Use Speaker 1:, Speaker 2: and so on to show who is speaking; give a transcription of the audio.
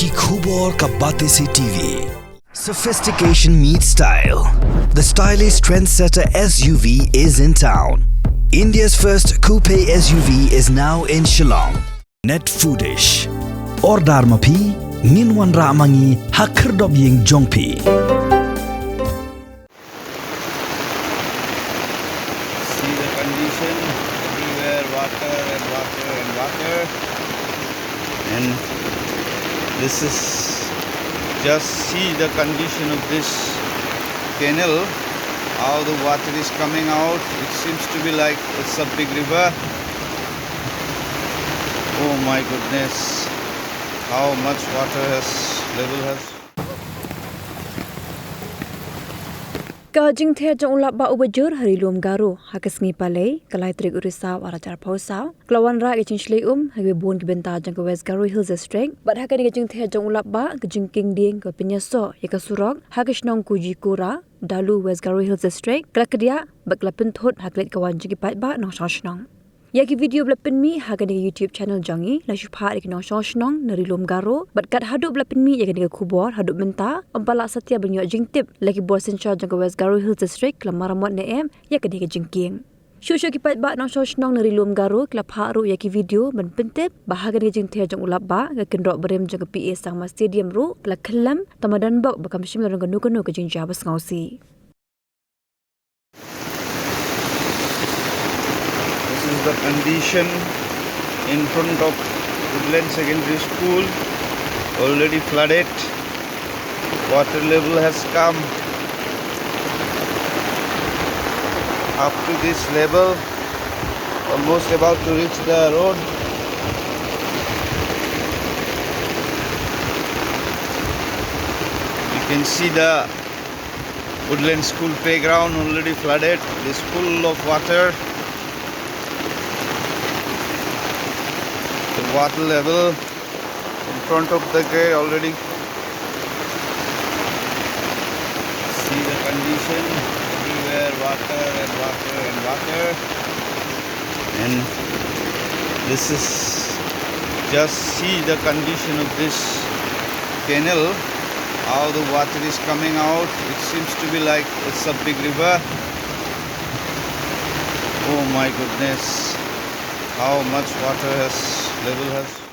Speaker 1: की खूब और कब्बाते से TV. Sophistication meets style. The stylish trendsetter SUV is in town. India's first coupe SUV is now in Shillong. Net foodish. Ordar mapi minwan ramangi hakerdob ying jongpi.
Speaker 2: See the condition everywhere, water and water and water. And this is just see the condition of this canal, how the water is coming out. It seems to be like it's a big river. Oh my goodness, how much water level has.
Speaker 3: Jingkieng jong Lapbah ubajur Rilum Garo hakasngi palai kalai trik urisaw arajar pausaw klawan ra gichinglei hagi bon gibenta jang West Garo Hills District but hakani Jingkieng jong Lapbah Jingkieng Dieng ko pinyaso yakasurok hagishnong Kujikura Dalu West Garo Hills District Kdiah baklapin thot haklet kawan jigipat ba nong shoshnong yaki video blapin mi hagani YouTube channel jangi la shupha iknong shoshnong na Rilum Garo but kat hadu blapin mi yakani khubor hadu menta ompala satya banyo jingtip lagi bosin cha jang West Garo Hills District klamaramot ne em yakani Jingkieng shusho ki pat ba nong shoshnong na Rilum Garo klapha ru yaki video ban pentip bahagani Jingkieng jang Lapbah ga kendro berem jang PA sang stadium ru kla khalam tamadan bak bakam shim rang ganu ka jingja bas ngausi.
Speaker 2: This is the condition in front of Woodland Secondary School, already flooded. Water level has come up to this level, almost about to reach the road. You can see the Woodland School playground already flooded. It is full of water. The water level in front of the gate already. See the condition everywhere, water and water and water. And this is just see the condition of this canal, how the water is coming out. It seems to be like it's a big river. Oh my goodness, how much water level has